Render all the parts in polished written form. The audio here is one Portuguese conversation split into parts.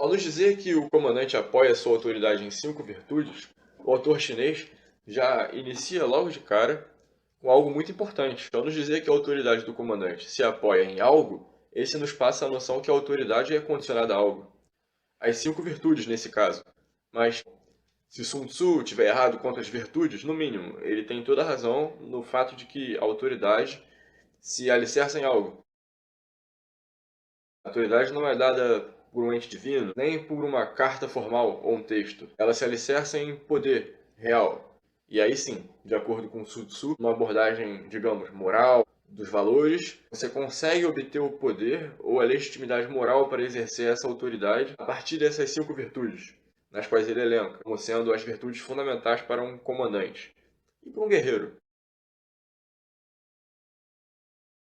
Ao nos dizer que o comandante apoia sua autoridade em 5 virtudes, o autor chinês já inicia logo de cara com algo muito importante. Ao nos dizer que a autoridade do comandante se apoia em algo, esse nos passa a noção que a autoridade é condicionada a algo. As 5 virtudes nesse caso. Mas se Sun Tzu tiver errado quanto às virtudes, no mínimo, ele tem toda a razão no fato de que a autoridade se alicerça em algo. A autoridade não é dada por um ente divino, nem por uma carta formal ou um texto. Ela se alicerça em poder real. E aí sim, de acordo com Sun Tzu, uma abordagem, digamos, moral, dos valores, você consegue obter o poder ou a legitimidade moral para exercer essa autoridade a partir dessas 5 virtudes, nas quais ele elenca, como sendo as virtudes fundamentais para um comandante e para um guerreiro.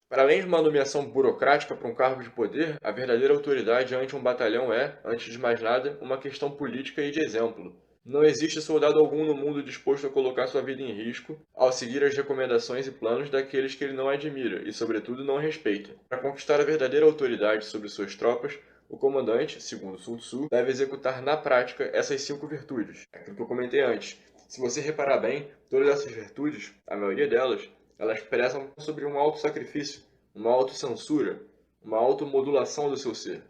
Para além de uma nomeação burocrática para um cargo de poder, a verdadeira autoridade ante um batalhão é, antes de mais nada, uma questão política e de exemplo. Não existe soldado algum no mundo disposto a colocar sua vida em risco ao seguir as recomendações e planos daqueles que ele não admira e, sobretudo, não respeita. Para conquistar a verdadeira autoridade sobre suas tropas, o comandante, segundo Sun Tzu, deve executar na prática essas 5 virtudes. É aquilo que eu comentei antes. Se você reparar bem, todas essas virtudes, a maioria delas, elas prezam sobre um auto-sacrifício, uma autocensura, uma automodulação do seu ser.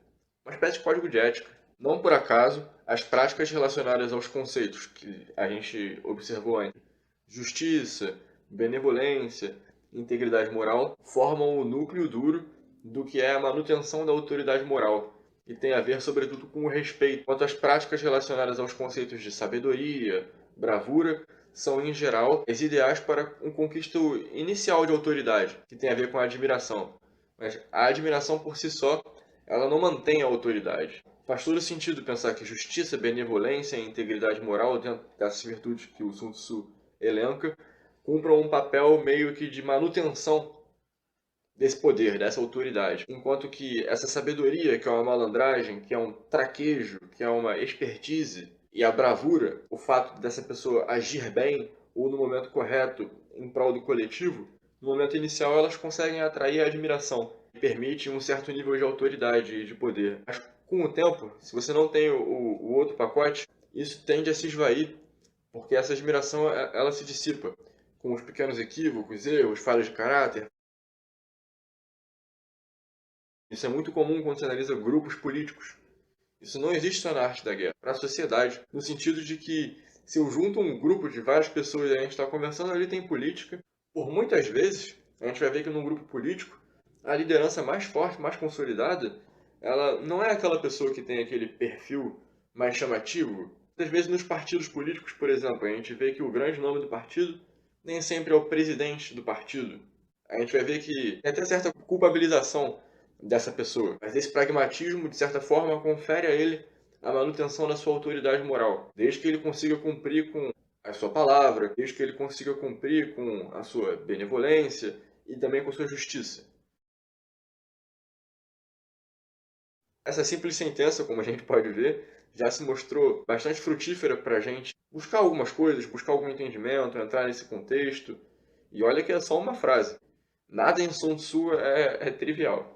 Uma espécie de código de ética. Não por acaso, as práticas relacionadas aos conceitos que a gente observou antes, justiça, benevolência, integridade moral, formam o núcleo duro do que é a manutenção da autoridade moral, e tem a ver sobretudo com o respeito, quanto às práticas relacionadas aos conceitos de sabedoria, bravura, são, em geral, as ideais para um conquista inicial de autoridade, que tem a ver com a admiração. Mas a admiração por si só, ela não mantém a autoridade. Faz todo sentido pensar que justiça, benevolência e integridade moral, dentro dessas virtudes que o Sun Tzu elenca, cumpram um papel meio que de manutenção desse poder, dessa autoridade. Enquanto que essa sabedoria, que é uma malandragem, que é um traquejo, que é uma expertise, e a bravura, o fato dessa pessoa agir bem ou no momento correto em prol do coletivo, no momento inicial elas conseguem atrair a admiração, permite um certo nível de autoridade e de poder. Mas com o tempo, se você não tem o outro pacote, isso tende a se esvair, porque essa admiração ela se dissipa com os pequenos equívocos, erros, falhas de caráter. Isso é muito comum quando se analisa grupos políticos. Isso não existe só na arte da guerra, para a sociedade, no sentido de que se eu junto um grupo de várias pessoas e a gente está conversando, ali tem política. Por muitas vezes, a gente vai ver que num grupo político, a liderança mais forte, mais consolidada, ela não é aquela pessoa que tem aquele perfil mais chamativo. Muitas vezes nos partidos políticos, por exemplo, a gente vê que o grande nome do partido nem sempre é o presidente do partido. A gente vai ver que tem até certa culpabilização dessa pessoa. Mas esse pragmatismo, de certa forma, confere a ele a manutenção da sua autoridade moral, desde que ele consiga cumprir com a sua palavra, desde que ele consiga cumprir com a sua benevolência e também com a sua justiça. Essa simples sentença, como a gente pode ver, já se mostrou bastante frutífera para a gente buscar algumas coisas, buscar algum entendimento, entrar nesse contexto. E olha que é só uma frase. Nada em Sun Tzu é trivial.